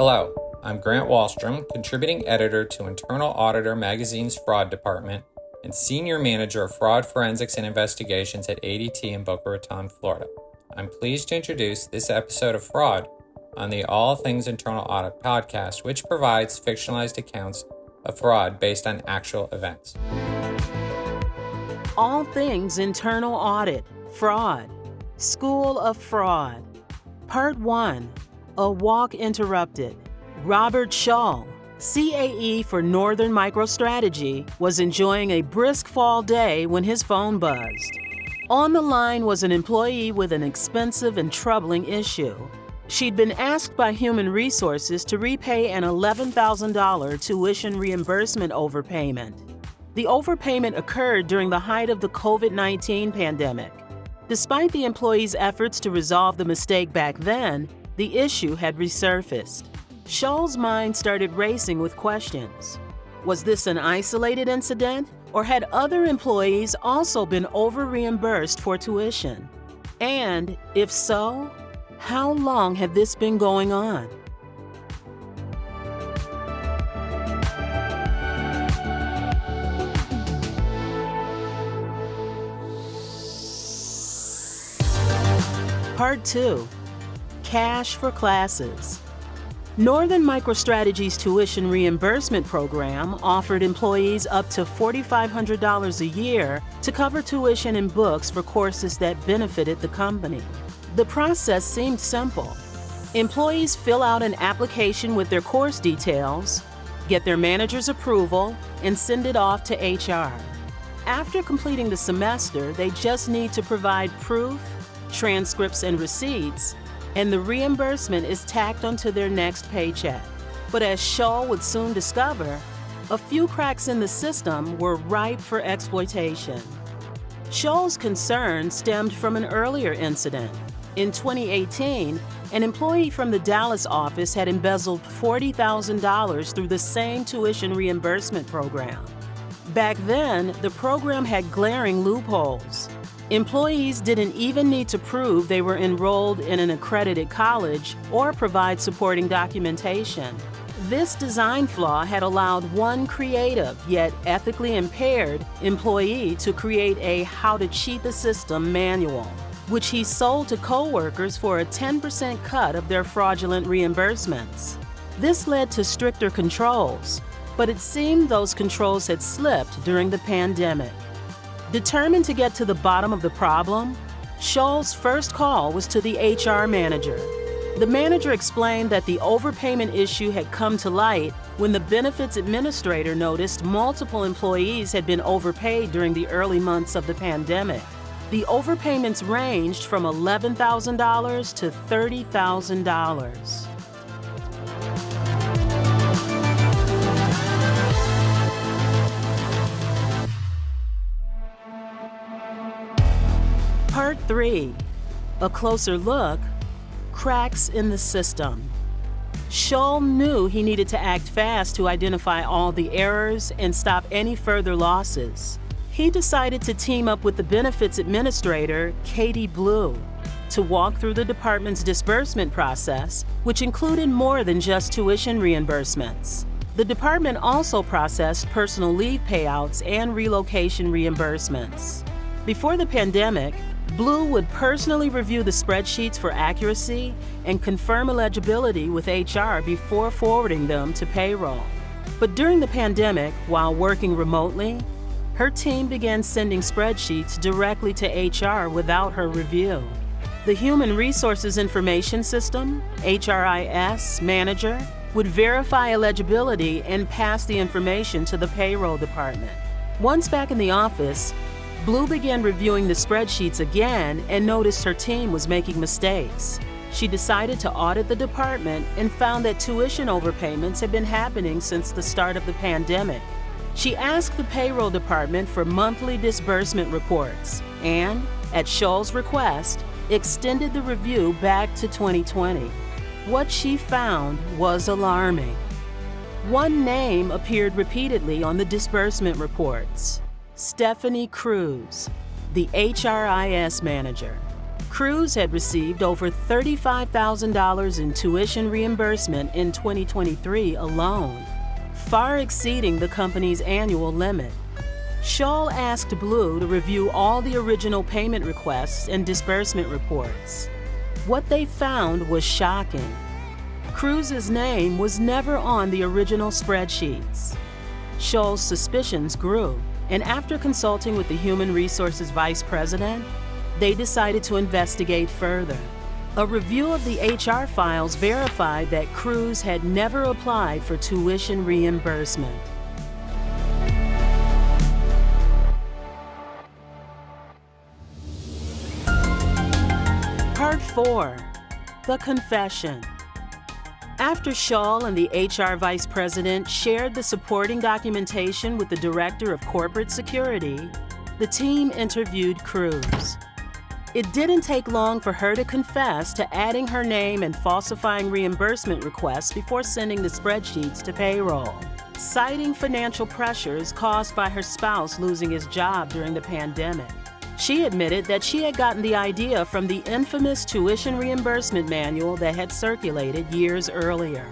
Hello, I'm Grant Wallstrom, contributing editor to Internal Auditor magazine's Fraud Department and Senior Manager of Fraud Forensics and Investigations at ADT in Boca Raton, Florida. I'm pleased to introduce this episode of Fraud on the All Things Internal Audit podcast, which provides fictionalized accounts of fraud based on actual events. All Things Internal Audit, Fraud, School of Fraud. Part 1, A Walk Interrupted. Robert Shull, CAE for Northern MicroStrategy, was enjoying a brisk fall day when his phone buzzed. On the line was an employee with an expensive and troubling issue. She'd been asked by Human Resources to repay an $11,000 tuition reimbursement overpayment. The overpayment occurred during the height of the COVID-19 pandemic. Despite the employee's efforts to resolve the mistake back then, the issue had resurfaced. Shull's mind started racing with questions. Was this an isolated incident, or had other employees also been over-reimbursed for tuition? And, if so, how long had this been going on? Part 2, Cash for Classes. Northern MicroStrategy's tuition reimbursement program offered employees up to $4,500 a year to cover tuition and books for courses that benefited the company. The process seemed simple. Employees fill out an application with their course details, get their manager's approval, and send it off to HR. After completing the semester, they just need to provide proof, transcripts, and receipts, and the reimbursement is tacked onto their next paycheck. But as Shull would soon discover, a few cracks in the system were ripe for exploitation. Shull's concern stemmed from an earlier incident. In 2018, an employee from the Dallas office had embezzled $40,000 through the same tuition reimbursement program. Back then, the program had glaring loopholes. Employees didn't even need to prove they were enrolled in an accredited college or provide supporting documentation. This design flaw had allowed one creative yet ethically impaired employee to create a How to Cheat the System manual, which he sold to coworkers for a 10% cut of their fraudulent reimbursements. This led to stricter controls, but it seemed those controls had slipped during the pandemic. Determined to get to the bottom of the problem, Shull's first call was to the HR manager. The manager explained that the overpayment issue had come to light when the benefits administrator noticed multiple employees had been overpaid during the early months of the pandemic. The overpayments ranged from $11,000 to $30,000. Part 3, A Closer Look, Cracks in the System. Shull knew he needed to act fast to identify all the errors and stop any further losses. He decided to team up with the benefits administrator, Katie Blue, to walk through the department's disbursement process, which included more than just tuition reimbursements. The department also processed personal leave payouts and relocation reimbursements. Before the pandemic, Blue would personally review the spreadsheets for accuracy and confirm eligibility with HR before forwarding them to payroll. But during the pandemic, while working remotely, her team began sending spreadsheets directly to HR without her review. The Human Resources Information System, HRIS, manager would verify eligibility and pass the information to the payroll department. Once back in the office, Blue began reviewing the spreadsheets again and noticed her team was making mistakes. She decided to audit the department and found that tuition overpayments had been happening since the start of the pandemic. She asked the payroll department for monthly disbursement reports and, at Shull's request, extended the review back to 2020. What she found was alarming. One name appeared repeatedly on the disbursement reports: Stephanie Cruz, the HRIS manager. Cruz had received over $35,000 in tuition reimbursement in 2023 alone, far exceeding the company's annual limit. Scholl asked Blue to review all the original payment requests and disbursement reports. What they found was shocking. Cruz's name was never on the original spreadsheets. Scholl's suspicions grew, and after consulting with the Human Resources Vice President, they decided to investigate further. A review of the HR files verified that Cruz had never applied for tuition reimbursement. Part 4. The Confession. After Scholl and the HR Vice President shared the supporting documentation with the Director of Corporate Security, the team interviewed Cruz. It didn't take long for her to confess to adding her name and falsifying reimbursement requests before sending the spreadsheets to payroll, citing financial pressures caused by her spouse losing his job during the pandemic. She admitted that she had gotten the idea from the infamous tuition reimbursement manual that had circulated years earlier.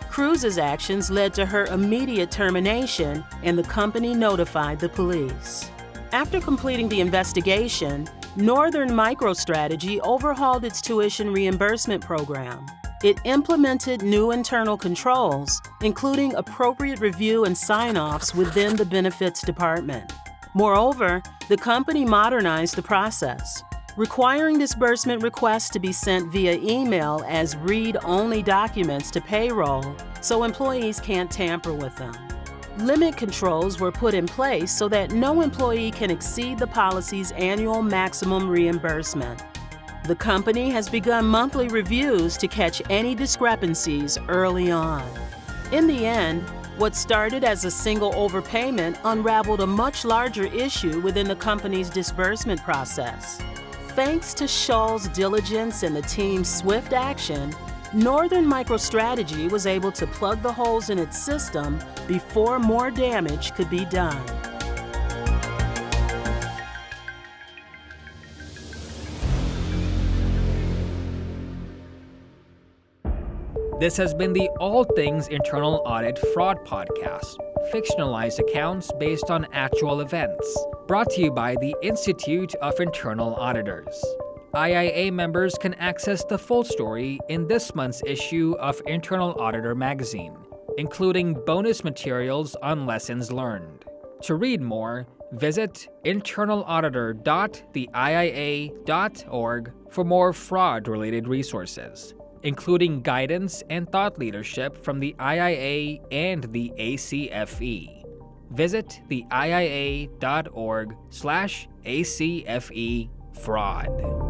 Cruz's actions led to her immediate termination, and the company notified the police. After completing the investigation, Northern MicroStrategy overhauled its tuition reimbursement program. It implemented new internal controls, including appropriate review and sign-offs within the benefits department. Moreover, the company modernized the process, requiring disbursement requests to be sent via email as read-only documents to payroll so employees can't tamper with them. Limit controls were put in place so that no employee can exceed the policy's annual maximum reimbursement. The company has begun monthly reviews to catch any discrepancies early on. In the end, what started as a single overpayment unraveled a much larger issue within the company's disbursement process. Thanks to Scholl's diligence and the team's swift action, Northern MicroStrategy was able to plug the holes in its system before more damage could be done. This has been the All Things Internal Audit Fraud Podcast, fictionalized accounts based on actual events, brought to you by the Institute of Internal Auditors. IIA members can access the full story in this month's issue of Internal Auditor magazine, including bonus materials on lessons learned. To read more, visit internalauditor.theiia.org for more fraud-related resources, including guidance and thought leadership from the IIA and the ACFE. Visit theiia.org/ACFE fraud.